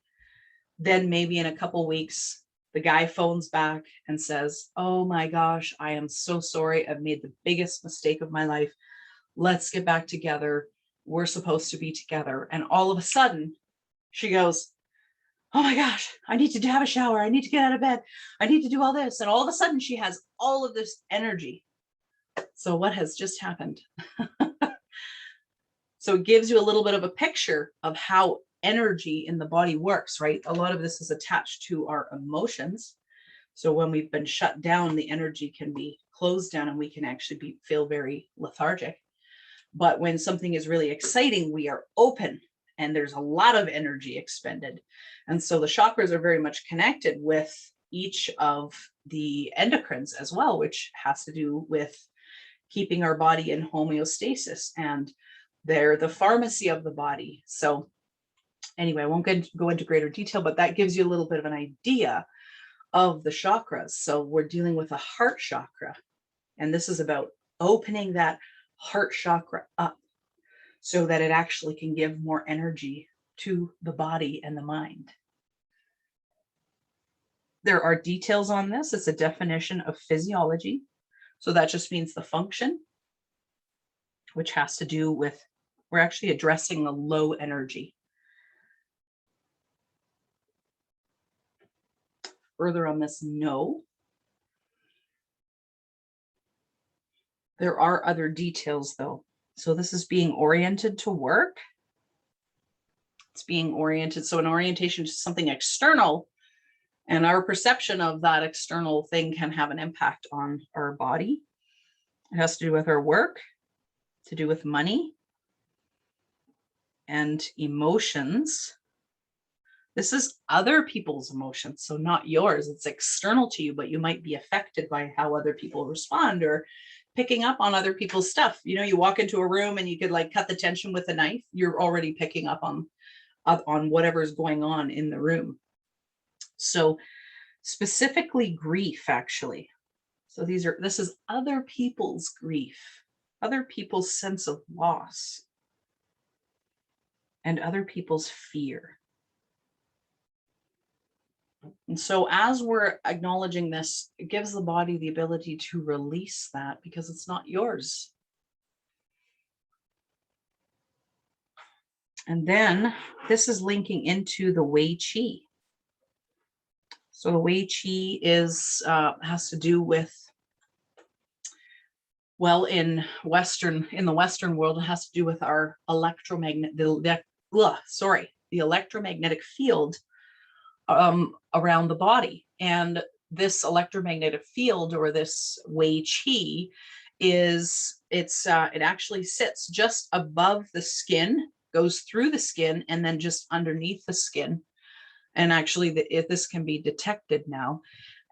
Then maybe in a couple weeks, the guy phones back and says, "Oh my gosh, I am so sorry. I've made the biggest mistake of my life. Let's get back together. We're supposed to be together." And all of a sudden, she goes, "Oh my gosh, I need to have a shower. I need to get out of bed. I need to do all this." And all of a sudden, she has all of this energy. So what has just happened? So it gives you a little bit of a picture of how energy in the body works, right? A lot of this is attached to our emotions. So when we've been shut down, the energy can be closed down, and we can actually feel very lethargic. But when something is really exciting, we are open, and there's a lot of energy expended. And so the chakras are very much connected with each of the endocrines as well, which has to do with keeping our body in homeostasis. And they're the pharmacy of the body. So anyway, I won't go into greater detail, but that gives you a little bit of an idea of the chakras. So we're dealing with a heart chakra, and this is about opening that heart chakra up so that it actually can give more energy to the body and the mind. There are details on this. It's a definition of physiology. So that just means the function, which has to do with, we're actually addressing the low energy. Further on this, no. There are other details though. So this is being oriented to work. It's being oriented. So an orientation to something external, and our perception of that external thing can have an impact on our body. It has to do with our work, to do with money and emotions. This is other people's emotions, so not yours. It's external to you, but you might be affected by how other people respond, or picking up on other people's stuff. You walk into a room and you could like cut the tension with a knife. You're already picking up on whatever's going on in the room. So specifically grief, actually. So this is other people's grief, other people's sense of loss, and other people's fear. And so as we're acknowledging this, it gives the body the ability to release that, because it's not yours. And then this is linking into the Wei Qi. So the Wei Qi has to do with Well, in the Western world, it has to do with our the electromagnetic field around the body. And this electromagnetic field, or this Wei Qi, it actually sits just above the skin, goes through the skin, and then just underneath the skin. And actually, this can be detected now.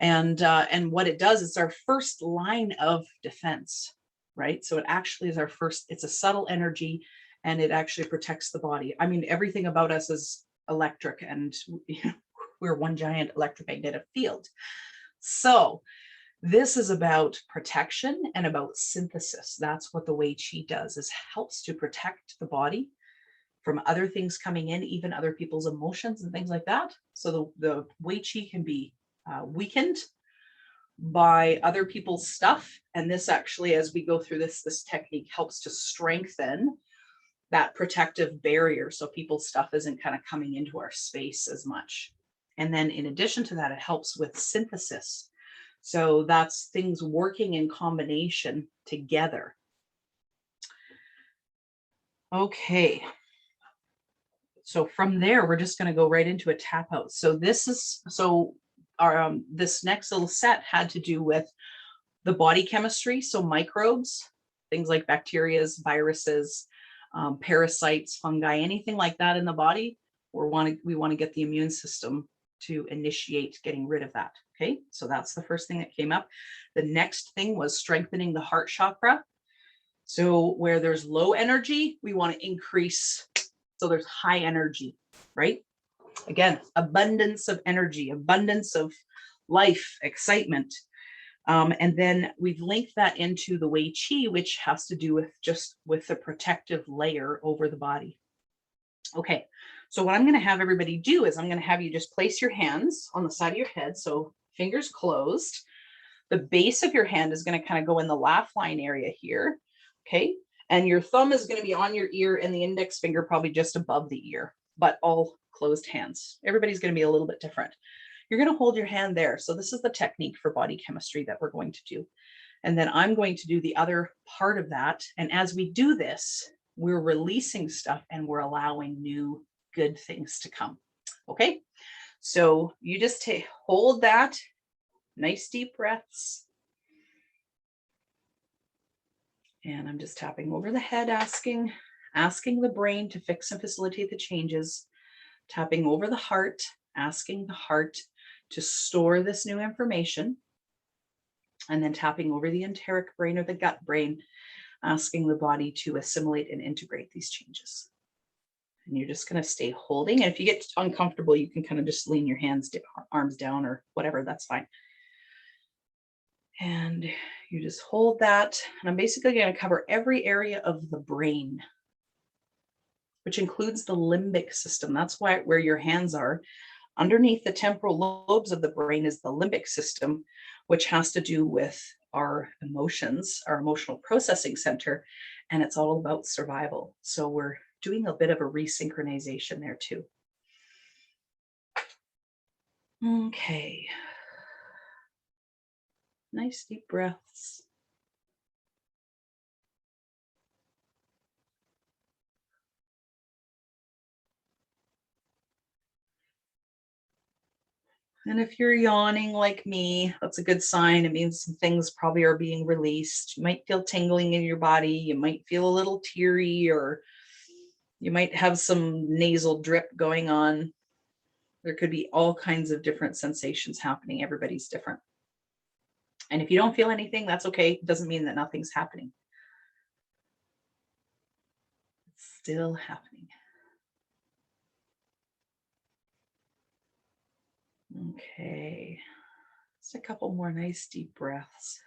And what it does is our first line of defense, right? So it actually is it's a subtle energy, and it actually protects the body. I mean, everything about us is electric, and we're one giant electromagnetic field. So this is about protection and about synthesis. That's what the Wei Qi does, is helps to protect the body from other things coming in, even other people's emotions and things like that. So the Wei Qi can be weakened by other people's stuff. And this actually, as we go through this technique, helps to strengthen that protective barrier, so people's stuff isn't kind of coming into our space as much. And then in addition to that, it helps with synthesis. So that's things working in combination together. Okay. So from there, we're just going to go right into a tap out. So this next little set had to do with the body chemistry. So microbes, things like bacteria, viruses, parasites, fungi, anything like that in the body, we want to get the immune system to initiate getting rid of that. Okay, so that's the first thing that came up. The next thing was strengthening the heart chakra. So where there's low energy, we want to increase. So there's high energy, right? Again, abundance of energy, abundance of life, excitement. And then we've linked that into the Wei Qi, which has to do with the protective layer over the body. Okay, so what I'm going to have everybody do is I'm going to have you just place your hands on the side of your head. So fingers closed. The base of your hand is going to kind of go in the laugh line area here. Okay, and your thumb is going to be on your ear, and the index finger probably just above the ear, but all closed hands. Everybody's going to be a little bit different. You're going to hold your hand there. So this is the technique for body chemistry that we're going to do. And then I'm going to do the other part of that. And as we do this, we're releasing stuff and we're allowing new good things to come. Okay, so you just hold that. Nice deep breaths. And I'm just tapping over the head, asking the brain to fix and facilitate the changes. Tapping over the heart, asking the heart to store this new information. And then tapping over the enteric brain, or the gut brain, asking the body to assimilate and integrate these changes. And you're just going to stay holding. And if you get uncomfortable, you can kind of just lean your arms down or whatever, that's fine. And you just hold that. And I'm basically going to cover every area of the brain, which includes the limbic system. That's where your hands are. Underneath the temporal lobes of the brain is the limbic system, which has to do with our emotions, our emotional processing center, and it's all about survival. So we're doing a bit of a resynchronization there too. Okay. Nice deep breaths. And if you're yawning like me, that's a good sign. It means some things probably are being released. You might feel tingling in your body. You might feel a little teary, or you might have some nasal drip going on. There could be all kinds of different sensations happening. Everybody's different. And if you don't feel anything, that's okay. It doesn't mean that nothing's happening. It's still happening. Okay. Just a couple more nice deep breaths.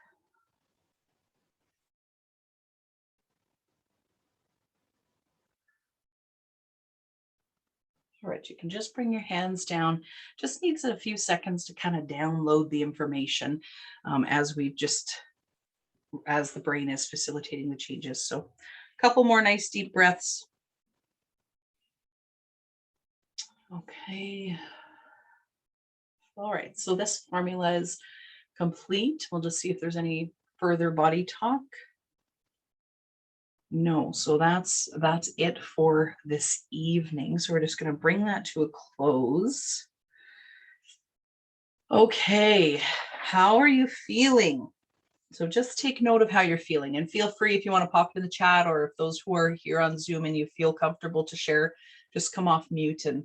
All right, you can just bring your hands down. Just needs a few seconds to kind of download the information as the brain is facilitating the changes. So a couple more nice deep breaths. Okay. All right, so this formula is complete. We'll just see if there's any further body talk. No, so that's it for this evening. So we're just going to bring that to a close. Okay, how are you feeling? So just take note of how you're feeling, and feel free if you want to pop it in the chat, or if those who are here on Zoom and you feel comfortable to share, just come off mute and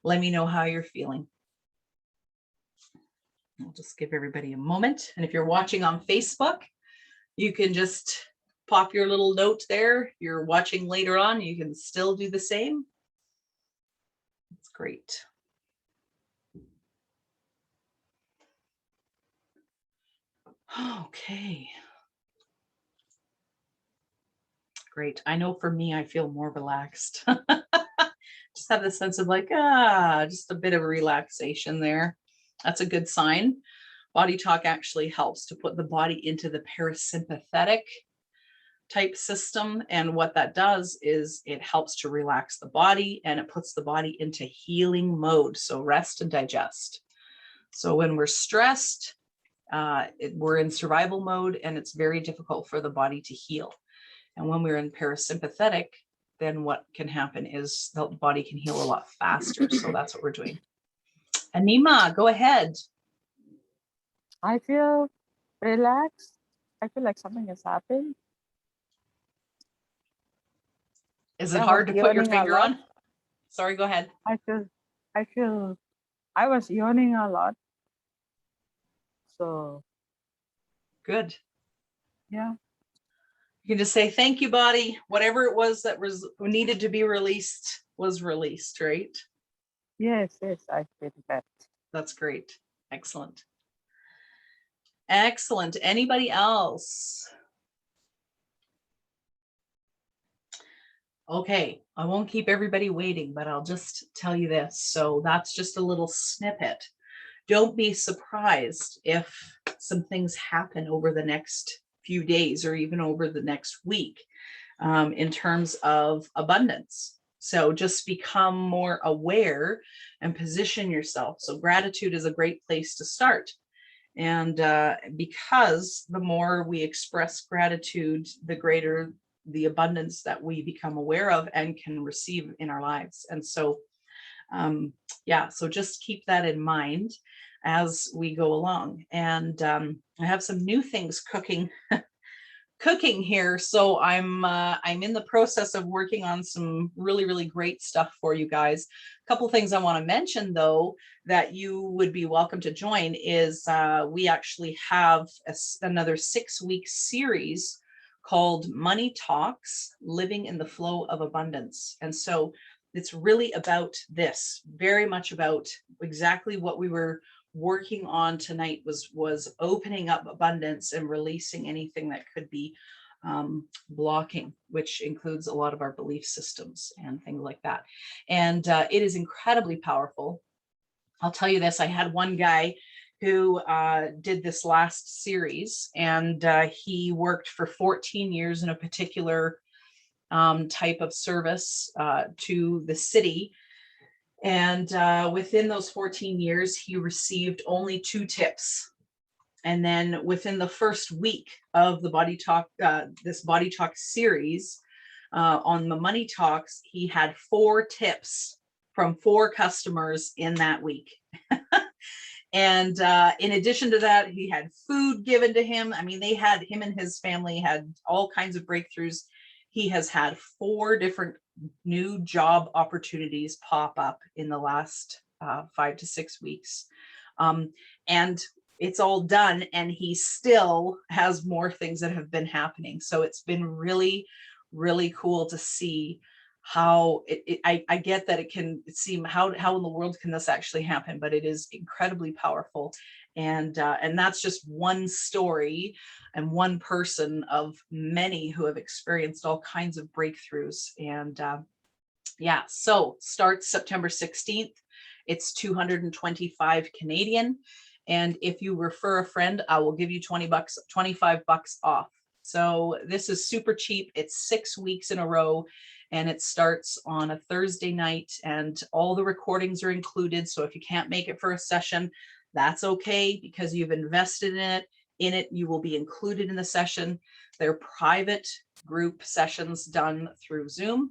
let me know how you're feeling. I'll just give everybody a moment. And if you're watching on Facebook, you can just pop your little note there. If you're watching later on, you can still do the same. That's great. Okay. Great. I know for me, I feel more relaxed. Just have this sense of like, just a bit of relaxation there. That's a good sign. BodyTalk actually helps to put the body into the parasympathetic type system. And what that does is it helps to relax the body, and it puts the body into healing mode. So rest and digest. So when we're stressed, we're in survival mode, and it's very difficult for the body to heal. And when we're in parasympathetic, then what can happen is the body can heal a lot faster. So that's what we're doing. Anima, go ahead. I feel relaxed. I feel like something has happened. Is it I hard was to put your yawning a finger lot. on? Sorry, go ahead. I was yawning a lot. So Good. yeah. You can just say, thank you, body. Whatever it was that was needed to be released was released, right? Yes, I feel that. That's great. Excellent. Excellent. Anybody else? Okay, I won't keep everybody waiting, but I'll just tell you this. So that's just a little snippet. Don't be surprised if some things happen over the next few days or even over the next week in terms of abundance. So just become more aware and position yourself. So gratitude is a great place to start. And because the more we express gratitude, the greater the abundance that we become aware of and can receive in our lives. And so, so just keep that in mind as we go along. And I have some new things cooking here. So I'm in the process of working on some really, really great stuff for you guys. A couple things I want to mention, though, that you would be welcome to join is we actually have another 6-week series called Money Talks, Living in the Flow of Abundance. And so it's really about this, very much about exactly what we were working on tonight was opening up abundance and releasing anything that could be blocking, which includes a lot of our belief systems and things like that. And it is incredibly powerful. I'll tell you this, I had one guy who did this last series, and he worked for 14 years in a particular type of service to the city. And within those 14 years, he received only 2 tips. And then within the first week of the this BodyTalk series on the Money Talks, he had 4 tips from 4 customers in that week. And in addition to that, he had food given to him. I mean, him and his family had all kinds of breakthroughs. He has had 4 different new job opportunities pop up in the last 5 to 6 weeks. And it's all done, and he still has more things that have been happening. So it's been really, really cool to see how I get that it can seem how in the world can this actually happen, but it is incredibly powerful. And that's just one story and one person of many who have experienced all kinds of breakthroughs. And so starts September 16th. It's 225 Canadian. And if you refer a friend, I will give you $25 off. So this is super cheap. It's 6 weeks in a row, and it starts on a Thursday night, and all the recordings are included. So if you can't make it for a session, that's okay, because you've invested in it. in it. You will be included in the session. They're private group sessions done through Zoom.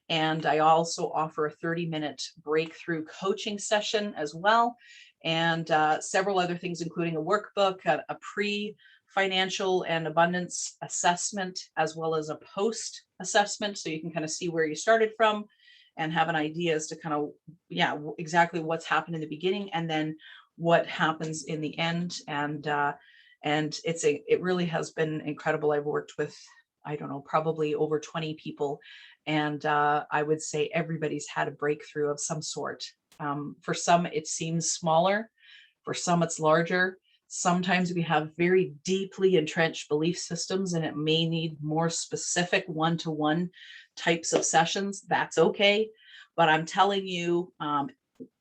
And I also offer a 30-minute breakthrough coaching session as well. And several other things, including a workbook, a pre-financial and abundance assessment, as well as a post assessment. So you can kind of see where you started from and have an idea as to kind of, yeah, exactly what's happened in the beginning and then what happens in the end. And it really has been incredible. I've worked with, I don't know, probably over 20 people. And I would say everybody's had a breakthrough of some sort. For some, it seems smaller. For some, it's larger. Sometimes we have very deeply entrenched belief systems and it may need more specific one-to-one types of sessions. That's okay. But I'm telling you,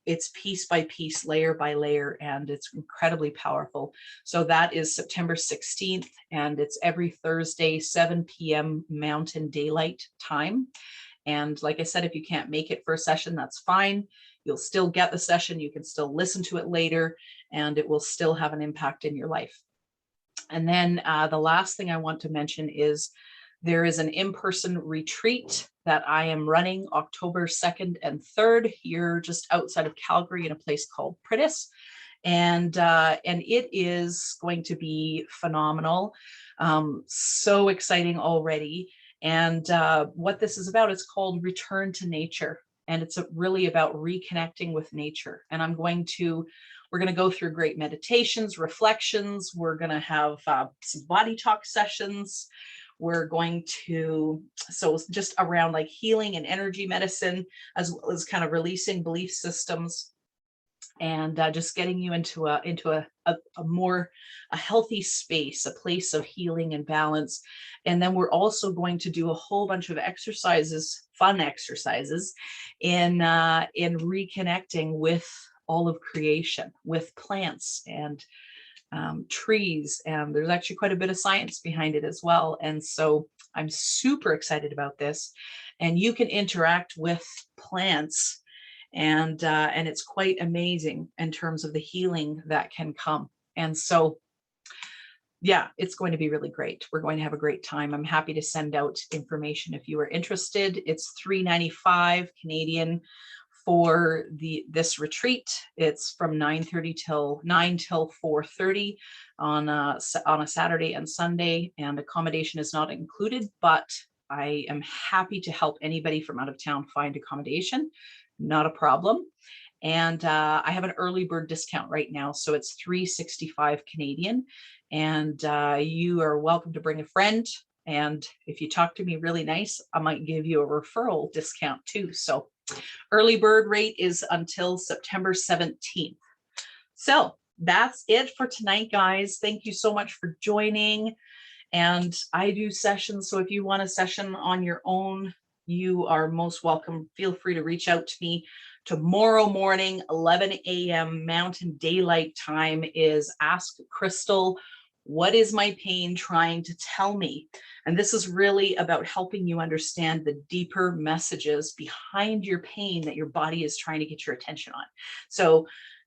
it's piece by piece, layer by layer, and it's incredibly powerful. So that is September 16th, and it's every Thursday, 7 p.m. Mountain Daylight Time. And like I said, if you can't make it for a session, that's fine. You'll still get the session. You can still listen to it later, and it will still have an impact in your life. And then the last thing I want to mention is there is an in-person retreat that I am running October 2nd and 3rd here just outside of Calgary in a place called Pritis. And it is going to be phenomenal. So exciting already. And what this is about, it's called Return to Nature. And it's really about reconnecting with nature. And we're going to go through great meditations, reflections. We're going to have some BodyTalk sessions. We're going to, so just around like healing and energy medicine, as well as kind of releasing belief systems and just getting you into a healthy space, a place of healing and balance. And then we're also going to do a whole bunch of exercises, fun exercises in reconnecting with all of creation, with plants and trees, and there's actually quite a bit of science behind it as well. And so I'm super excited about this, and you can interact with plants, and it's quite amazing in terms of the healing that can come. And so yeah, it's going to be really great. We're going to have a great time. I'm happy to send out information if you are interested. It's $395 Canadian for this retreat. It's from 9:30 till 9 till 4:30 on a Saturday and Sunday, and accommodation is not included, but I am happy to help anybody from out of town find accommodation. Not a problem. And I have an early bird discount right now, so it's $365 Canadian. And you are welcome to bring a friend. And if you talk to me really nice, I might give you a referral discount too. So early bird rate is until September 17th. So that's it for tonight, guys. Thank you so much for joining. And I do sessions. So if you want a session on your own, you are most welcome. Feel free to reach out to me. Tomorrow morning, 11 a.m. Mountain Daylight Time is Ask Crystal, what is my pain trying to tell me? And this is really about helping you understand the deeper messages behind your pain that your body is trying to get your attention on. So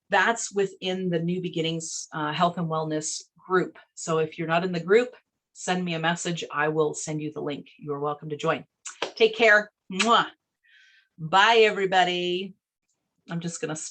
that's within the New Beginnings Health and Wellness group. So if you're not in the group, send me a message. I will send you the link. You're welcome to join. Take care. Mwah. Bye, everybody. I'm just going to stop.